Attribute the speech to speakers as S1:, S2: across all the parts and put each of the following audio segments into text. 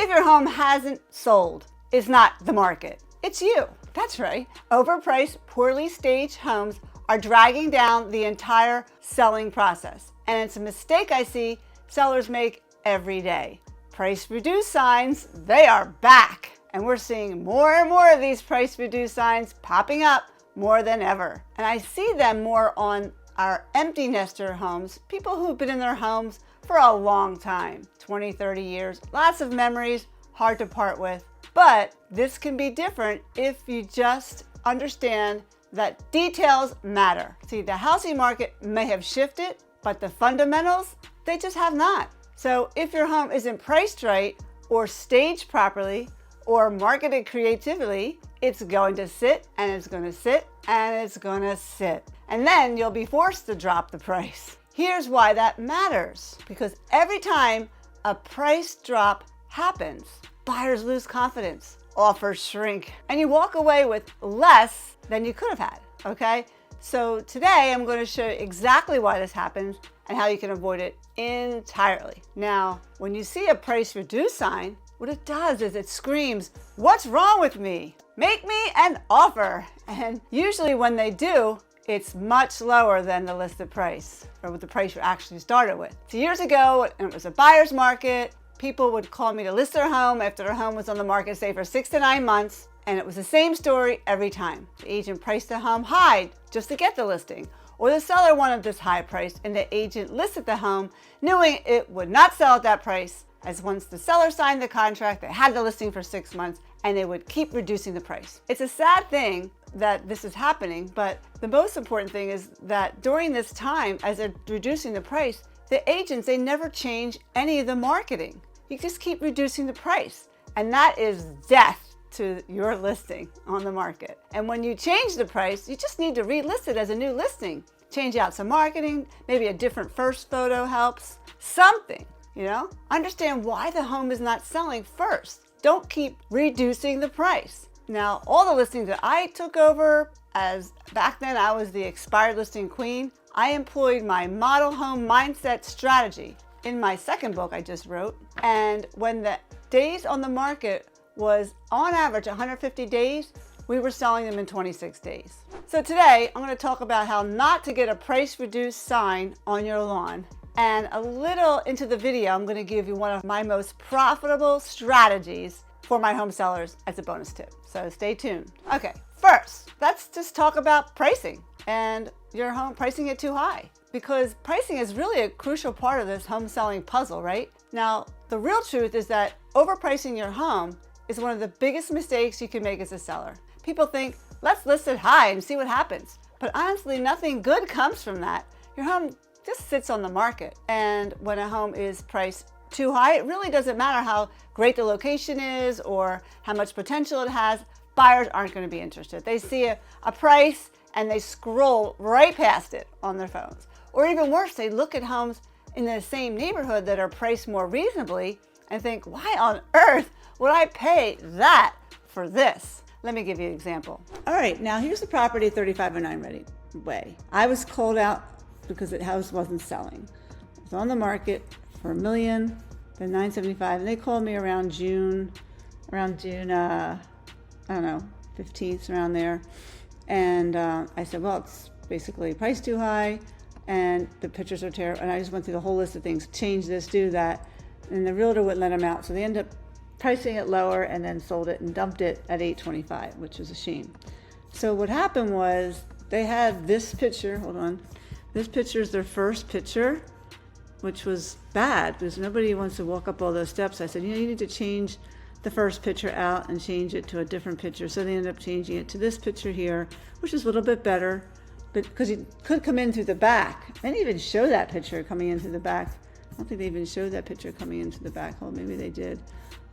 S1: If your home hasn't sold, it's not the market, it's you. That's right. Overpriced, poorly staged homes are dragging down the entire selling process. And it's a mistake I see sellers make every day. Price reduce signs, they are back. And we're seeing more and more of these price reduce signs popping up more than ever. And I see them more on our empty nester homes, people who've been in their homes for a long time, 20, 30 years, lots of memories, hard to part with. But this can be different if you just understand that details matter. See, the housing market may have shifted, but the fundamentals, they just have not. So if your home isn't priced right or staged properly or marketed creatively, it's going to sit and it's going to sit and it's going to sit. And then you'll be forced to drop the price. Here's why that matters. Because every time a price drop happens, buyers lose confidence, offers shrink, and you walk away with less than you could have had, okay? So today I'm going to show you exactly why this happens and how you can avoid it entirely. Now, when you see a price reduce sign, what it does is it screams, "What's wrong with me? Make me an offer." And usually when they do, it's much lower than the listed price or the price you actually started with. So years ago, when it was a buyer's market, people would call me to list their home after their home was on the market, say for 6 to 9 months, and it was the same story every time. The agent priced the home high just to get the listing, or the seller wanted this high price and the agent listed the home knowing it would not sell at that price, as once the seller signed the contract, they had the listing for 6 months and they would keep reducing the price. It's a sad thing that this is happening, but the most important thing is that during this time, as they're reducing the price, the agents, they never change any of the marketing. You just keep reducing the price, and that is death to your listing on the market. And when you change the price, you just need to relist it as a new listing. Change out some marketing, maybe a different first photo helps, something, you know? Understand why the home is not selling first. Don't keep reducing the price. Now, all the listings that I took over, as back then I was the expired listing queen, I employed my model home mindset strategy in my second book I just wrote. And when the days on the market was on average 150 days, we were selling them in 26 days. So today I'm going to talk about how not to get a price reduced sign on your lawn. And a little into the video, I'm going to give you one of my most profitable strategies for my home sellers as a bonus tip. So stay tuned. Okay, first, let's just talk about pricing and your home pricing it too high, because pricing is really a crucial part of this home selling puzzle, right? Now, the real truth is that overpricing your home is one of the biggest mistakes you can make as a seller. People think, let's list it high and see what happens. But honestly, nothing good comes from that. Your home just sits on the market. And when a home is priced too high, it really doesn't matter how great the location is or how much potential it has. Buyers aren't going to be interested. They see a price and they scroll right past it on their phones. Or even worse, they look at homes in the same neighborhood that are priced more reasonably and think, why on earth would I pay that for this? Let me give you an example. All right, now here's the property at 3509 Reading Way. I was called out because the house wasn't selling. It was on the market for $1 million, then $975, and they called me around June, I don't know, 15th, around there. And I said, well, it's basically priced too high, and the pictures are terrible. And I just went through the whole list of things, change this, do that. And the realtor wouldn't let them out. So they ended up pricing it lower and then sold it and dumped it at $825, which was a shame. So what happened was they had this picture, hold on. This picture is their first picture, which was bad because nobody wants to walk up all those steps. I said, you need to change the first picture out and change it to a different picture. So they ended up changing it to this picture here, which is a little bit better, but because you could come in through the back. They didn't even show that picture coming in through the back. I don't think they even showed that picture coming into the back. Oh, maybe they did.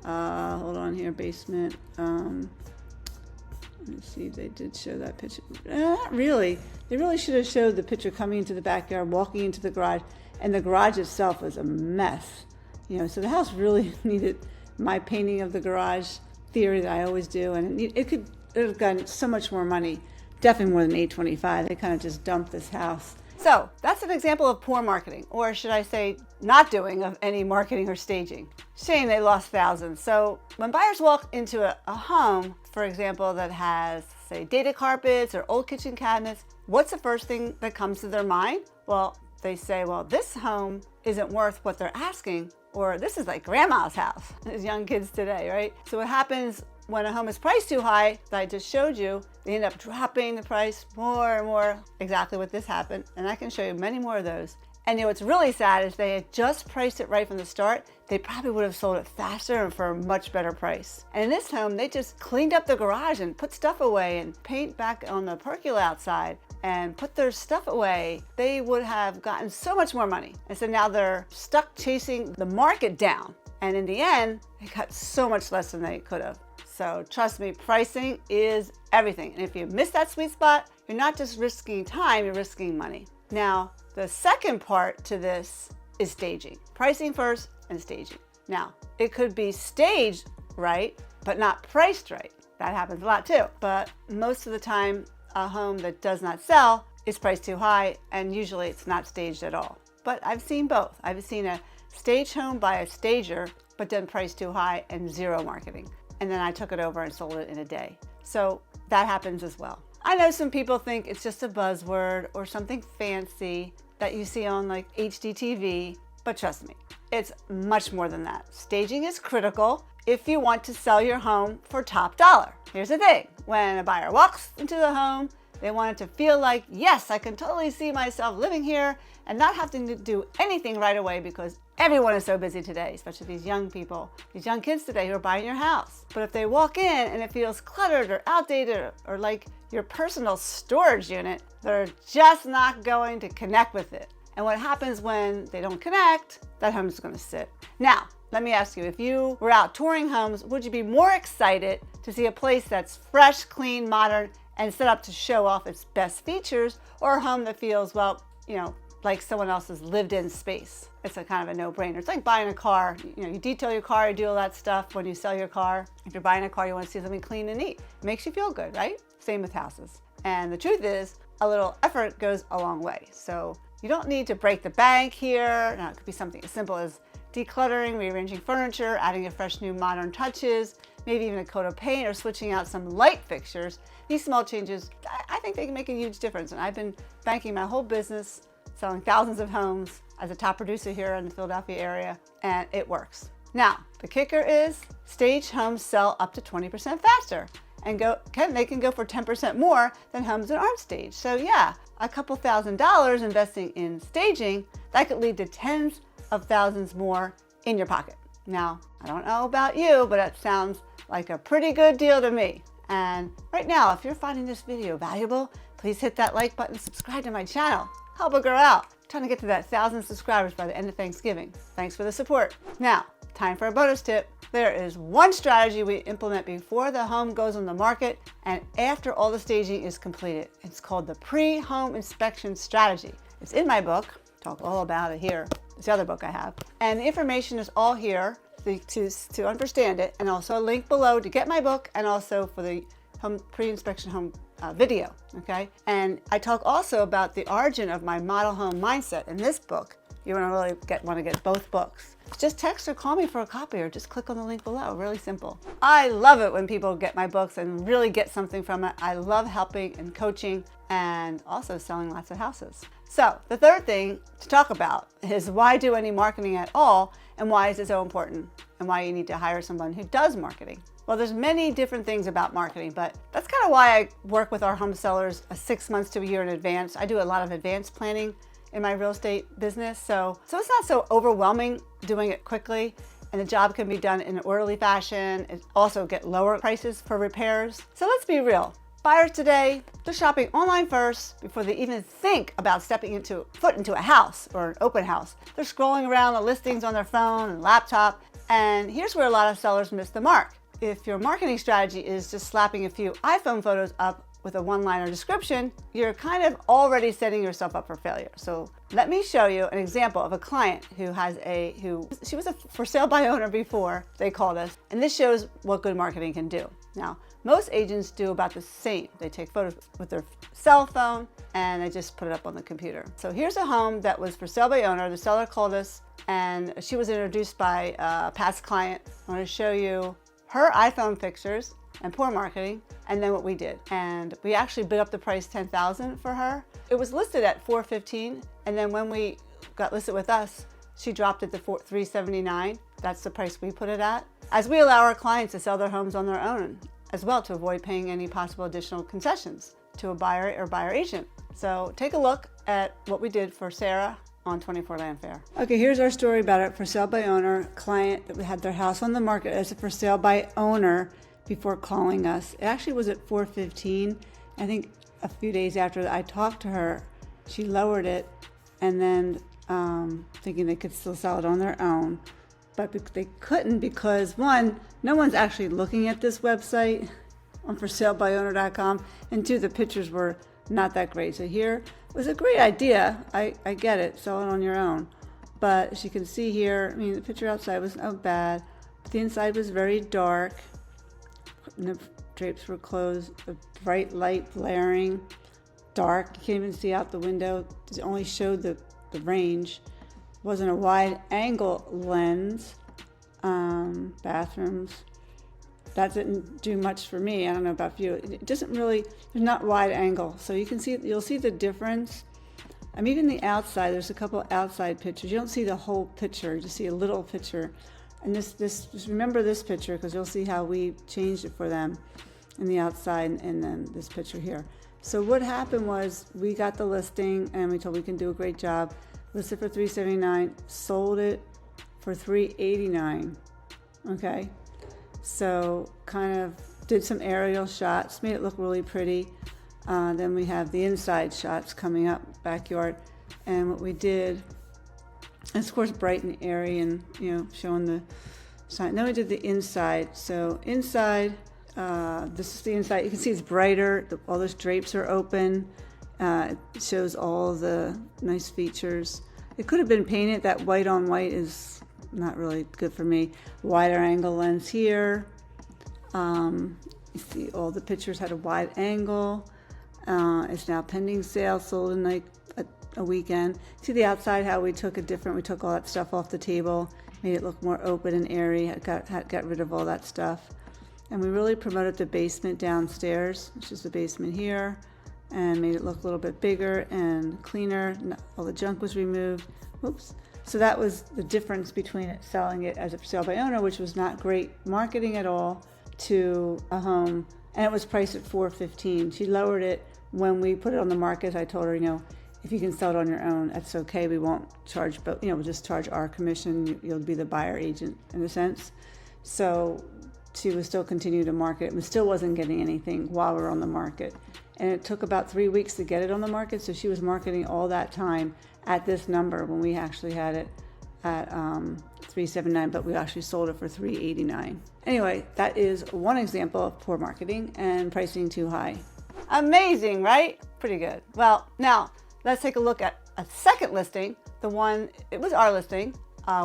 S1: Hold on here, basement. Let's see if they did show that picture. Not really. They really should have showed the picture coming into the backyard, walking into the garage, and the garage itself was a mess. You know, so the house really needed my painting of the garage theory that I always do, and it could have gotten so much more money, definitely more than $825. They kind of just dumped this house So that's an example of poor marketing, or should I say not doing of any marketing or staging. Shame they lost thousands. So when buyers walk into a home, for example, that has, say, dated carpets or old kitchen cabinets, what's the first thing that comes to their mind? Well, they say, well, this home isn't worth what they're asking, or this is like grandma's house. There's young kids today, right? So what happens when a home is priced too high, that I just showed you, they end up dropping the price more and more, exactly what this happened. And I can show you many more of those. And you know what's really sad is they had just priced it right from the start. They probably would have sold it faster and for a much better price. And in this home, they just cleaned up the garage and put stuff away and paint back on the pergola outside and put their stuff away. They would have gotten so much more money. And so now they're stuck chasing the market down. And in the end, they got so much less than they could have. So trust me, pricing is everything. And if you miss that sweet spot, you're not just risking time, you're risking money. Now, the second part to this is staging. Pricing first and staging. Now, it could be staged right, but not priced right. That happens a lot too. But most of the time, a home that does not sell is priced too high, and usually it's not staged at all. But I've seen both. I've seen a staged home by a stager, but then priced too high and zero marketing. And then I took it over and sold it in a day. So that happens as well. I know some people think it's just a buzzword or something fancy that you see on like HDTV, but trust me, it's much more than that. Staging is critical if you want to sell your home for top dollar. Here's the thing, when a buyer walks into the home, they want it to feel like, yes, I can totally see myself living here and not having to do anything right away because everyone is so busy today, especially these young people, these young kids today who are buying your house. But if they walk in and it feels cluttered or outdated or like your personal storage unit, they're just not going to connect with it. And what happens when they don't connect, that home is going to sit. Now, let me ask you, if you were out touring homes, would you be more excited to see a place that's fresh, clean, modern, and set up to show off its best features, or a home that feels, well, you know, like someone else's lived-in space? It's a kind of a no-brainer. It's like buying a car. You know, you detail your car, you do all that stuff when you sell your car. If you're buying a car, you want to see something clean and neat. It makes you feel good, right? Same with houses. And the truth is, a little effort goes a long way. So you don't need to break the bank here. Now, it could be something as simple as decluttering, rearranging furniture, adding a fresh new modern touches, maybe even a coat of paint or switching out some light fixtures. These small changes, I think they can make a huge difference. And I've been banking my whole business, selling thousands of homes as a top producer here in the Philadelphia area, and it works. Now, the kicker is staged homes sell up to 20% faster and they can go for 10% more than homes that aren't staged. So yeah, a couple $1,000s investing in staging, that could lead to tens of thousands more in your pocket. Now, I don't know about you, but it sounds like a pretty good deal to me. And right now, if you're finding this video valuable, please hit that like button, subscribe to my channel. Help a girl out. I'm trying to get to that 1,000 subscribers by the end of Thanksgiving. Thanks for the support. Now, time for a bonus tip. There is one strategy we implement before the home goes on the market and after all the staging is completed. It's called the pre-home inspection strategy. It's in my book. Talk all about it here. It's the other book I have. And the information is all here to understand it, and also a link below to get my book and also for the home pre-inspection home video, okay? And I talk also about the origin of my model home mindset in this book. You want to get both books. Just text or call me for a copy or just click on the link below. Really simple. I love it when people get my books and really get something from it. I love helping and coaching and also selling lots of houses. So the third thing to talk about is why do any marketing at all and why is it so important and why you need to hire someone who does marketing. Well, there's many different things about marketing, but that's kind of why I work with our home sellers 6 months to a year in advance. I do a lot of advanced planning in my real estate business. So it's not so overwhelming doing it quickly, and the job can be done in an orderly fashion. It also get lower prices for repairs. So let's be real. Buyers today, they're shopping online first before they even think about stepping foot into a house or an open house. They're scrolling around the listings on their phone and laptop, and here's where a lot of sellers miss the mark. If your marketing strategy is just slapping a few iPhone photos up with a one-liner description, you're kind of already setting yourself up for failure. So let me show you an example of a client who she was a for sale by owner before they called us, and this shows what good marketing can do. Now, most agents do about the same. They take photos with their cell phone and they just put it up on the computer. So here's a home that was for sale by owner. The seller called us and she was introduced by a past client. I want to show you her iPhone pictures and poor marketing, and then what we did. And we actually bid up the price $10,000 for her. It was listed at $415,000, and then when we got listed with us, she dropped it to $379,000. That's the price we put it at, as we allow our clients to sell their homes on their own as well, to avoid paying any possible additional concessions to a buyer or buyer agent. So take a look at what we did for Sarah on 24 Land Fair. Okay, here's our story about it. For sale by owner, client that had their house on the market as a for sale by owner before calling us. It actually was at $415,000. I think a few days after I talked to her, she lowered it, and then thinking they could still sell it on their own. But they couldn't because, one, no one's actually looking at this website on forsalebyowner.com, and two, the pictures were not that great. So here was a great idea. I get it, sell it on your own. But as you can see here, I mean, the picture outside was not bad, but the inside was very dark. And the drapes were closed, the bright light blaring, dark. You can't even see out the window. It only showed the range. Wasn't a wide angle lens. Bathrooms. That didn't do much for me. I don't know about you. It doesn't really, there's not wide angle. So you can see, you'll see the difference. Even the outside, there's a couple outside pictures. You don't see the whole picture, you just see a little picture. And just remember this picture, because you'll see how we changed it for them in the outside, and then this picture here. So what happened was we got the listing and we told we can do a great job. Listed for $379,000, sold it for $389,000. Okay, so kind of did some aerial shots, made it look really pretty. Then we have the inside shots coming up, backyard, and what we did, and of course bright and airy, and showing the sign. Then we did the inside. So inside, this is the inside. You can see it's brighter. All those drapes are open. It shows all the nice features. It could have been painted. That white on white is not really good for me. Wider angle lens here. You see all the pictures had a wide angle. It's now pending sale, sold in like a weekend. See the outside, how we took all that stuff off the table, made it look more open and airy, got rid of all that stuff. And we really promoted the basement downstairs, which is the basement here, and made it look a little bit bigger and cleaner. All the junk was removed. Oops. So that was the difference between it selling it as a sale by owner, which was not great marketing at all, to a home, and it was priced at $415,000. She lowered it when we put it on the market. I told her, if you can sell it on your own, that's okay. We won't charge, but we'll just charge our commission. You'll be the buyer agent in a sense. So she was still continuing to market, and still wasn't getting anything while we were on the market. And it took about 3 weeks to get it on the market. So she was marketing all that time at this number when we actually had it at $379,000, but we actually sold it for $389,000. Anyway, that is one example of poor marketing and pricing too high. Amazing, right? Pretty good. Well, now let's take a look at a second listing. It was our listing.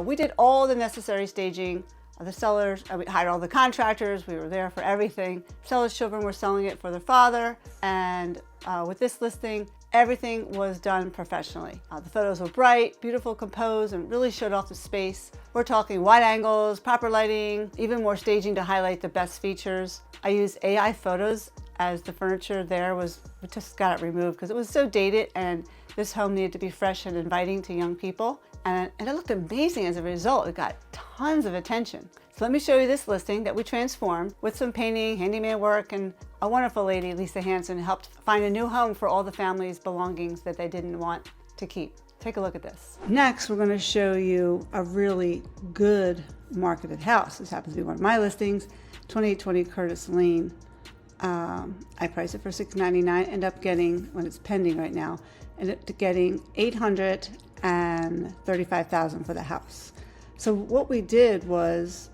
S1: We did all the necessary staging. The sellers, we hired all the contractors. We were there for everything. Seller's children were selling it for their father. And with this listing, everything was done professionally. The photos were bright, beautiful, composed, and really showed off the space. We're talking wide angles, proper lighting, even more staging to highlight the best features. I used AI photos as the furniture there we just got it removed because it was so dated, and this home needed to be fresh and inviting to young people. And it looked amazing as a result. It got tons of attention. So let me show you this listing that we transformed with some painting, handyman work, and a wonderful lady, Lisa Hanson, helped find a new home for all the family's belongings that they didn't want to keep. Take a look at this. Next, we're going to show you a really good marketed house. This happens to be one of my listings, 2820 Curtis Lane. I priced it for $699, end up getting, when it's pending right now, ended up getting $835,000 for the house. So what we did was,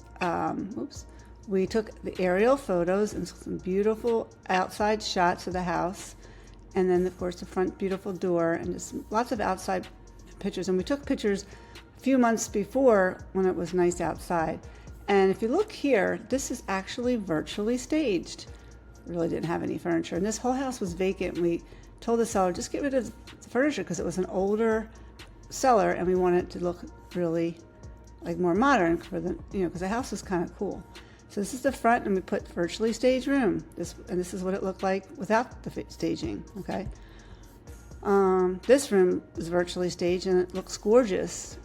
S1: we took the aerial photos and some beautiful outside shots of the house, and then of course the front beautiful door, and just lots of outside pictures. And we took pictures a few months before when it was nice outside, And if you look here, this is actually virtually staged. We really didn't have any furniture. And this whole house was vacant. We told the seller, just get rid of the furniture because it was an older seller and we wanted it to look really like more modern for the, because the house was kind of cool. So this is the front, and we put virtually staged room. This is what it looked like without the staging, okay? This room is virtually staged and it looks gorgeous,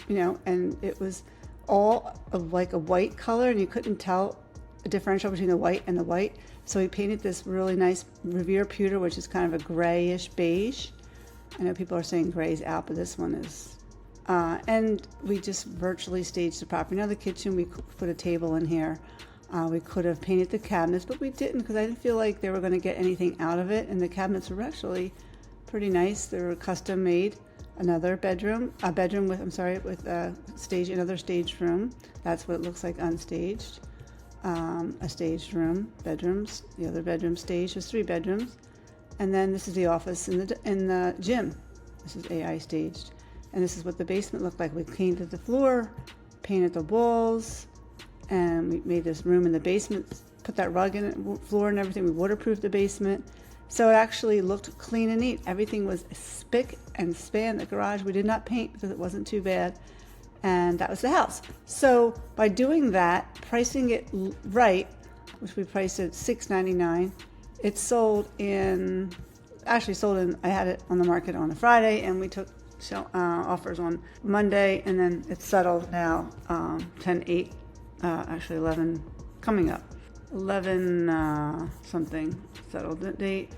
S1: and it was all of like a white color, and you couldn't tell a differential between the white and the white. So we painted this really nice Revere pewter, which is kind of a grayish beige. I know people are saying gray's out, but this one is. And we just virtually staged the property. Now the kitchen, we put a table in here. We could have painted the cabinets, but we didn't because I didn't feel like they were going to get anything out of it. And the cabinets were actually pretty nice. They were custom made. Another bedroom, with another staged room. That's what it looks like unstaged. A staged room, bedrooms. The other bedroom staged. There's 3 bedrooms, and then this is the office in the gym. This is AI staged, and this is what the basement looked like. We painted the floor, painted the walls, and we made this room in the basement. Put that rug in it, floor and everything. We waterproofed the basement. So it actually looked clean and neat. Everything was spick and span. The garage we did not paint because it wasn't too bad. And that was the house. So by doing that, pricing it right, which we priced at $699, it sold in, I had it on the market on a Friday, and we took offers on Monday, and then it's settled now, 10/8, actually 11, coming up. 11 something settled the date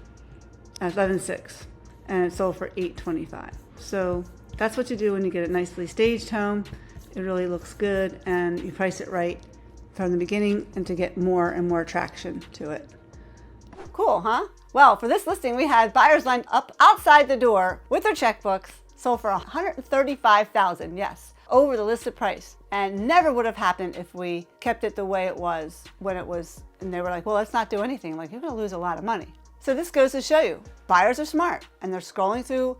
S1: at 11/6, and it sold for $825. So that's what you do when you get a nicely staged home. It really looks good, and you price it right from the beginning and to get more and more traction to it. Cool, huh? Well, for this listing, we had buyers lined up outside the door with their checkbooks, sold for $135,000, yes, over the listed price. And never would have happened if we kept it the way it was when it was, and they were like, well, let's not do anything. Like, you're gonna lose a lot of money. So this goes to show you, buyers are smart, and they're scrolling through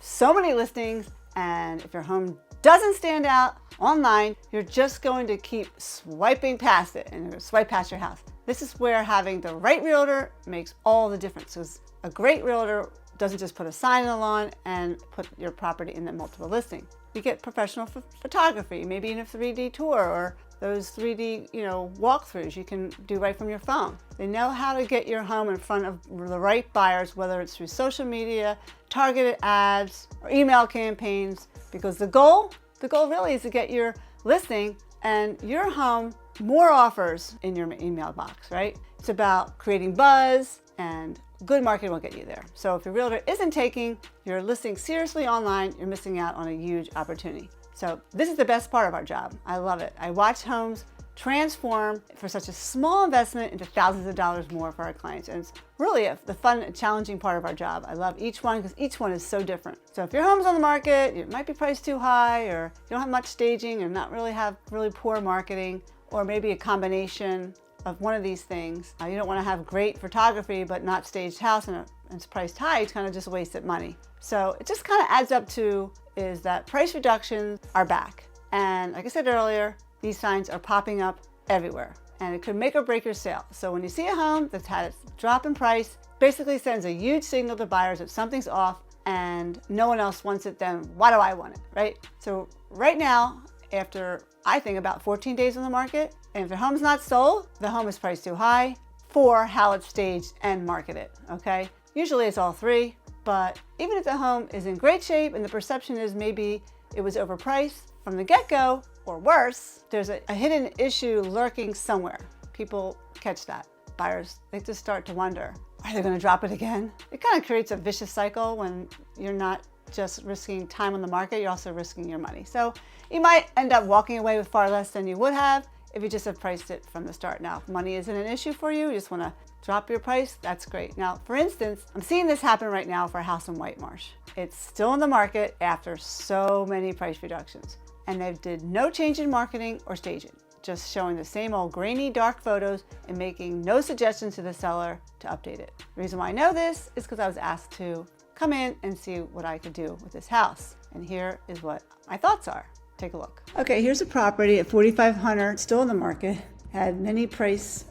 S1: so many listings, and if your home doesn't stand out online, you're just going to keep swiping past it, and you're gonna swipe past your house. This is where having the right realtor makes all the difference, because a great realtor doesn't just put a sign on the lawn and put your property in the multiple listing. You get professional photography, maybe in a 3D tour, or those 3D, walkthroughs you can do right from your phone. They know how to get your home in front of the right buyers, whether it's through social media, targeted ads, or email campaigns, because the goal really is to get your listing and your home more offers in your email box, right? It's about creating buzz, and good marketing will get you there. So if your realtor isn't taking your listing seriously online, you're missing out on a huge opportunity. So this is the best part of our job. I love it. I watch homes transform for such a small investment into thousands of dollars more for our clients. And it's really the fun and challenging part of our job. I love each one because each one is so different. So if your home's on the market, it might be priced too high, or you don't have much staging, or not really have really poor marketing, or maybe a combination of one of these things. You don't want to have great photography but not staged house, and it's priced high. It's kind of just wasted money. So it just kind of adds up to is that price reductions are back. And like I said earlier, these signs are popping up everywhere, and it could make or break your sale. So when you see a home that's had its drop in price, basically sends a huge signal to buyers that something's off and no one else wants it, then why do I want it, right? So right now, after I think about 14 days on the market, and if the home's not sold, the home is priced too high, for how it's staged and marketed, okay? Usually it's all three, but even if the home is in great shape and the perception is maybe it was overpriced from the get-go, or worse, there's a hidden issue lurking somewhere. People catch that. Buyers, they just start to wonder, are they gonna drop it again? It kind of creates a vicious cycle when you're not just risking time on the market, you're also risking your money. So you might end up walking away with far less than you would have if you just have priced it from the start. Now, if money isn't an issue for you, you just wanna drop your price, that's great. Now, for instance, I'm seeing this happen right now for a house in White Marsh. It's still in the market after so many price reductions, and they did no change in marketing or staging, just showing the same old grainy, dark photos and making no suggestions to the seller to update it. The reason why I know this is because I was asked to come in and see what I could do with this house. And here is what my thoughts are. Take a look. Okay, here's a property at 4,500, still in the market. Had many price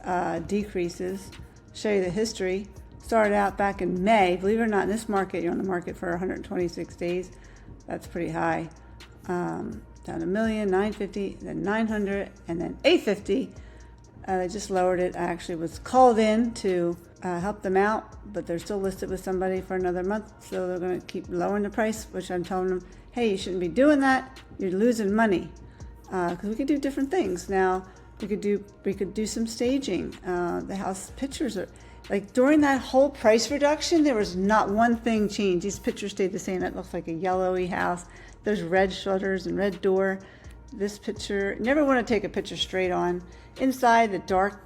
S1: decreases. Show you the history. Started out back in May. Believe it or not, in this market, you're on the market for 126 days. That's pretty high. Down $1 million, 950, then 900, and then 850. They just lowered it. I actually was called in to help them out, but they're still listed with somebody for another month, so they're going to keep lowering the price, which I'm telling them, hey, you shouldn't be doing that. You're losing money, because we could do different things. Now, we could do some staging. The house pictures are, like during that whole price reduction, there was not one thing changed. These pictures stayed the same. That looks like a yellowy house. There's red shutters and red door. This picture, never want to take a picture straight on. Inside, the dark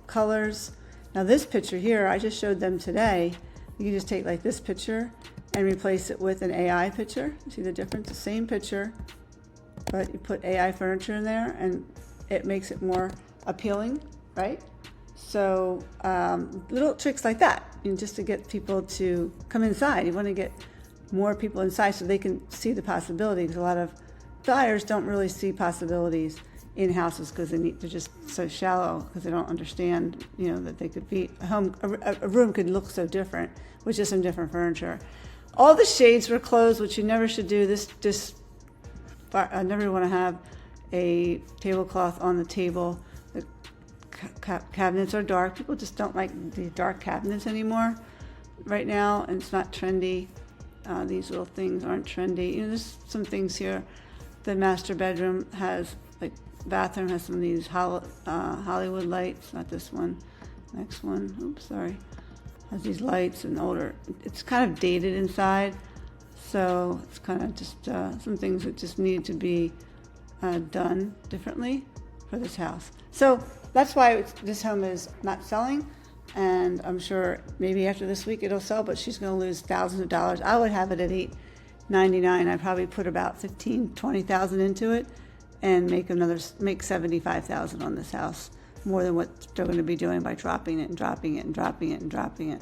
S1: colors. Now this picture here, I just showed them today. You can just take like this picture and replace it with an AI picture. See the difference? The same picture, but you put AI furniture in there and it makes it more appealing, right? So little tricks like that, just to get people to come inside. You want to get more people inside so they can see the possibilities. A lot of buyers don't really see possibilities in houses because they're just so shallow, because they don't understand, that they could be a room could look so different with just some different furniture. All the shades were closed, which you never should do. I never want to have a tablecloth on the table. The cabinets are dark. People just don't like the dark cabinets anymore right now, and it's not trendy. These little things aren't trendy. There's some things here. The master bedroom has, bathroom has some of these Hollywood lights. Not this one. Next one. Oops, sorry. Has these lights and older. It's kind of dated inside, so it's kind of just some things that just need to be done differently for this house. So that's why this home is not selling, and I'm sure maybe after this week it'll sell, but she's going to lose thousands of dollars. I would have it at $899. I'd probably put about $15,000-$20,000 into it and make $75,000 on this house, more than what they're going to be doing by dropping it and dropping it and dropping it and dropping it.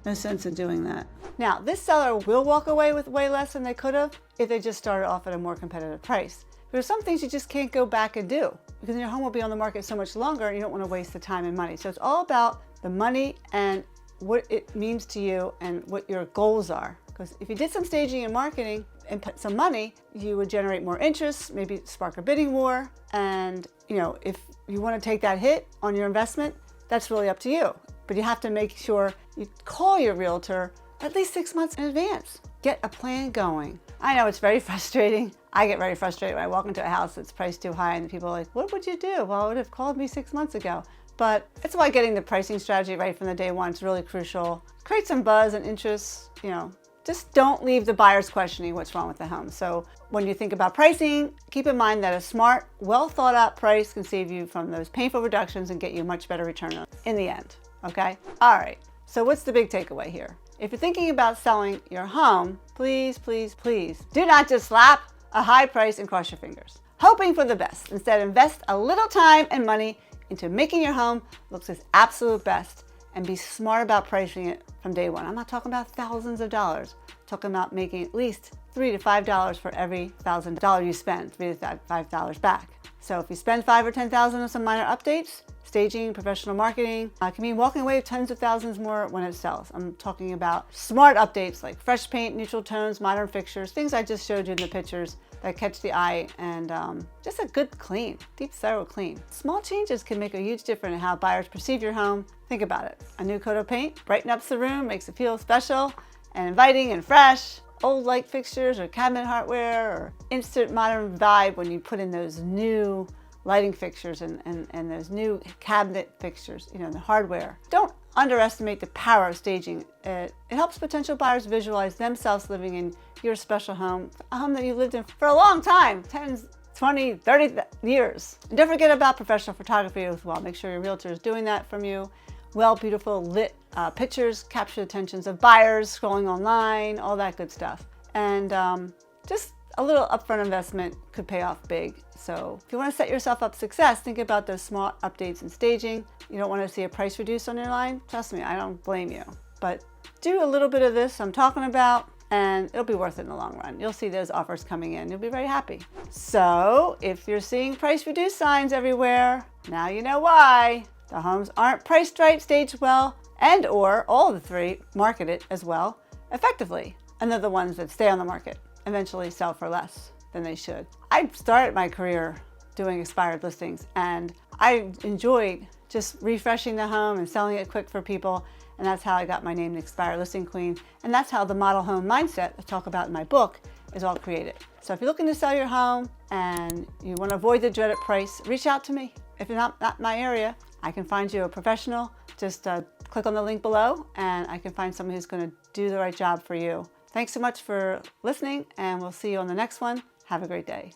S1: No sense in doing that. Now, this seller will walk away with way less than they could have if they just started off at a more competitive price. There are some things you just can't go back and do, because your home will be on the market so much longer and you don't want to waste the time and money. So it's all about the money and what it means to you and what your goals are. Because if you did some staging and marketing and put some money, you would generate more interest, maybe spark a bidding war. And if you want to take that hit on your investment, that's really up to you. But you have to make sure you call your realtor at least 6 months in advance. Get a plan going. I know it's very frustrating. I get very frustrated when I walk into a house that's priced too high and people are like, what would you do? Well, I would have called me 6 months ago. But that's why getting the pricing strategy right from the day one is really crucial. Create some buzz and interest, Just don't leave the buyers questioning what's wrong with the home. So when you think about pricing, keep in mind that a smart, well thought out price can save you from those painful reductions and get you a much better return in the end, okay? All right, so what's the big takeaway here? If you're thinking about selling your home, please, please, please do not just slap a high price and cross your fingers, hoping for the best. Instead, invest a little time and money into making your home look its absolute best, and be smart about pricing it from day one. I'm not talking about thousands of dollars. I'm talking about making at least $3 to $5 for every $1,000 you spend, $3 to $5 back. So if you spend $5,000 or $10,000 on some minor updates, staging, professional marketing, can mean walking away with tens of thousands more when it sells. I'm talking about smart updates like fresh paint, neutral tones, modern fixtures, things I just showed you in the pictures that catch the eye, and just a good clean, deep, thorough clean. Small changes can make a huge difference in how buyers perceive your home. Think about it. A new coat of paint brightens up the room, makes it feel special and inviting and fresh. Old light fixtures or cabinet hardware, or instant modern vibe when you put in those new lighting fixtures and those new cabinet fixtures, the hardware. Don't underestimate the power of staging. It helps potential buyers visualize themselves living in your special home, a home that you lived in for a long time, 10, 20, 30 years. And don't forget about professional photography as well. Make sure your realtor is doing that from you. Well, beautiful lit pictures capture the attentions of buyers scrolling online, all that good stuff. And just a little upfront investment could pay off big. So if you want to set yourself up for success, think about those smart updates and staging. You don't want to see a price reduce on your line. Trust me, I don't blame you. But do a little bit of this I'm talking about. and it'll be worth it in the long run. You'll see those offers coming in. You'll be very happy. So if you're seeing price reduced signs everywhere, now you know why. The homes aren't priced right, staged well, and or all the three marketed as well effectively. And they're the ones that stay on the market, eventually sell for less than they should. I started my career doing expired listings, and I enjoyed just refreshing the home and selling it quick for people. And that's how I got my name, the Expired Listing Queen. And that's how the model home mindset I talk about in my book is all created. So if you're looking to sell your home and you want to avoid the dreaded price, reach out to me. If you're not my area, I can find you a professional. Just click on the link below and I can find someone who's going to do the right job for you. Thanks so much for listening, and we'll see you on the next one. Have a great day.